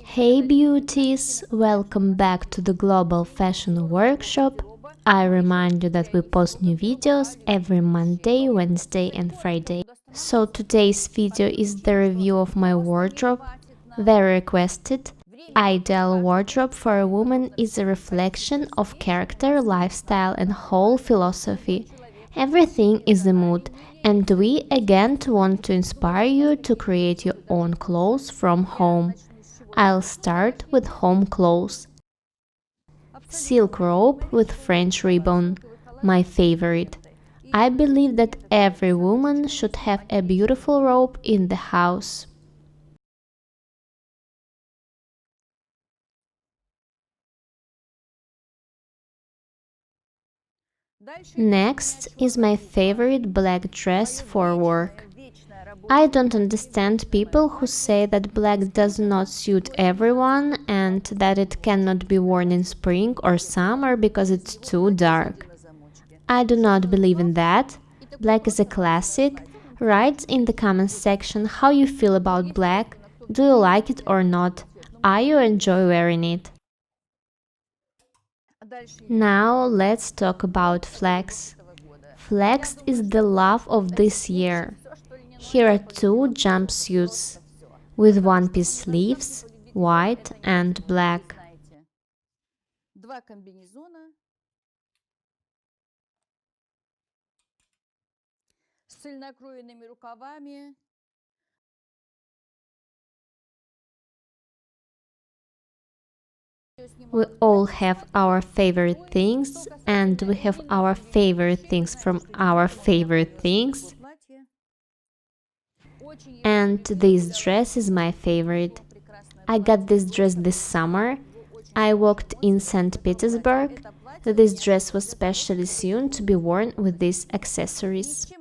Hey beauties, welcome back to the Global Fashion Workshop. I remind you that we post new videos every Monday, Wednesday and Friday. So today's video is the review of my wardrobe, very requested. Ideal wardrobe for a woman is a reflection of character, lifestyle and whole philosophy. Everything is a mood, and we again want to inspire you to create your own clothes from home. I'll start with home clothes. Silk robe with French ribbon, my favorite. I believe that every woman should have a beautiful robe in the house. Next is my favorite black dress for work. I don't understand people who say that black does not suit everyone and that it cannot be worn in spring or summer because it's too dark. I do not believe in that. Black is a classic. Write in the comments section how you feel about black. Do you like it or not? Are you enjoy wearing it? Now let's talk about flags. Flags is the love of this year. Here are two jumpsuits with one-piece sleeves, white and black. We all have our favorite things, and we have our favorite things from our favorite things. And this dress is my favorite. I got this dress this summer. I worked in St. Petersburg. This dress was specially sewn to be worn with these accessories.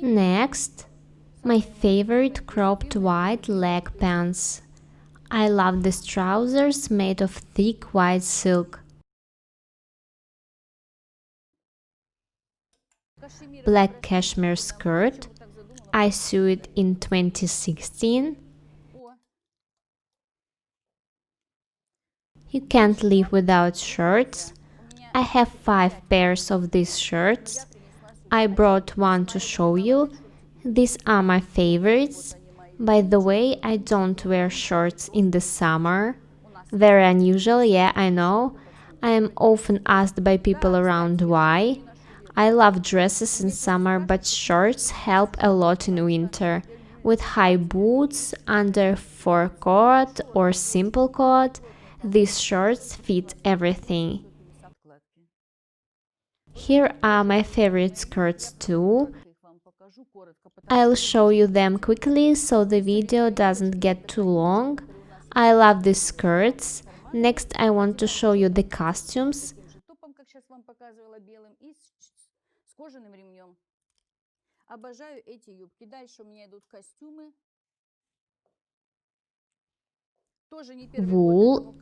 Next, my favorite cropped white leg pants. I love these trousers made of thick white silk. Black cashmere skirt. I sewed it in 2016. You can't live without shirts. I have 5 pairs of these shirts. I brought one to show you. These are my favorites. By the way, I don't wear shorts in the summer. Very unusual, yeah, I know. I am often asked by people around why. I love dresses in summer, but shorts help a lot in winter. With high boots, under fur coat or simple coat, these shorts fit everything. Here are my favorite skirts too. I'll show you them quickly so the video doesn't get too long. I love these skirts. Next I want to show you the costumes. Wool.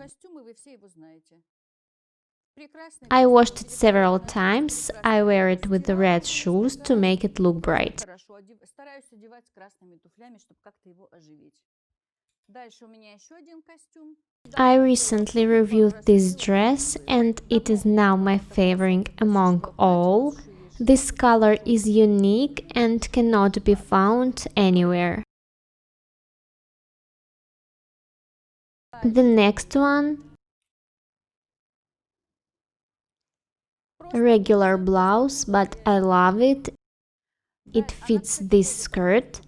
I washed it several times. I wear it with the red shoes to make it look bright. I recently reviewed this dress and it is now my favorite among all. This color is unique and cannot be found anywhere. The next one, a regular blouse, but I love it. It fits this skirt.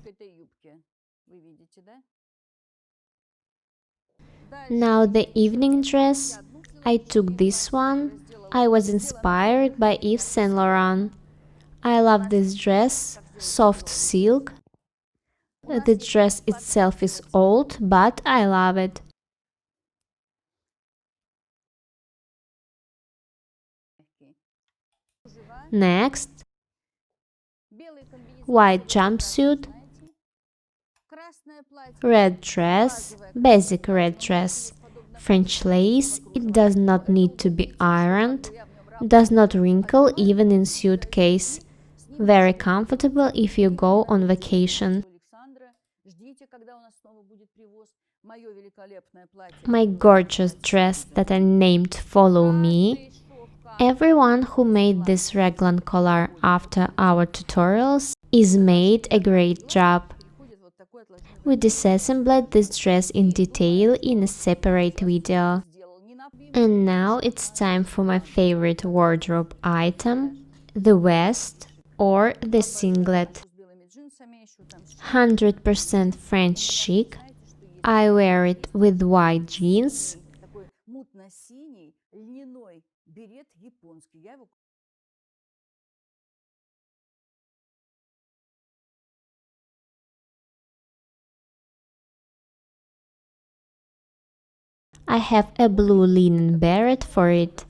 Now the evening dress. I took this one. I was inspired by Yves Saint Laurent. I love this dress, soft silk. The dress itself is old, but I love it. Next, white jumpsuit, red dress, basic red dress, French lace. It does not need to be ironed, does not wrinkle even in suitcase. Very comfortable if you go on vacation. My gorgeous dress that I named Follow Me. Everyone who made this raglan collar after our tutorials is made a great job. We disassembled this dress in detail in a separate video. And now it's time for my favorite wardrobe item, the vest or the singlet. 100% French chic. I wear it with white jeans. I have a blue linen beret for it.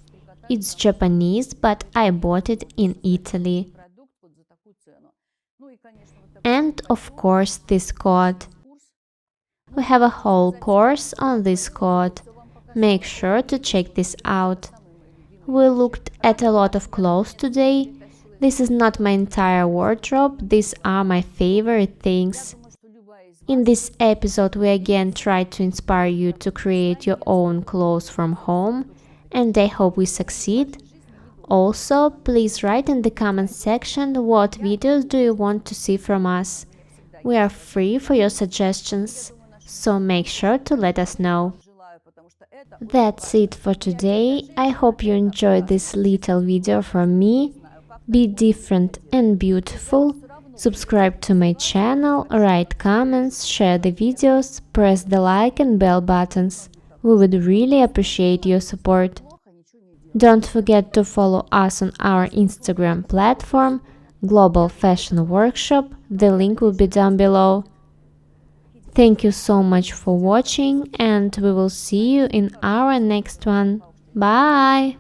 It's Japanese, but I bought it in Italy. And of course this coat. We have a whole course on this coat. Make sure to check this out. We looked at a lot of clothes today. This is not my entire wardrobe, these are my favorite things. In this episode we again tried to inspire you to create your own clothes from home, and I hope we succeed. Also, please write in the comment section what videos do you want to see from us. We are free for your suggestions, so make sure to let us know. That's it for today. I hope you enjoyed this little video from me. Be different and beautiful. Subscribe to my channel, write comments, share the videos, press the like and bell buttons. We would really appreciate your support. Don't forget to follow us on our Instagram platform, Global Fashion Workshop. The link will be down below. Thank you so much for watching, and we will see you in our next one. Bye!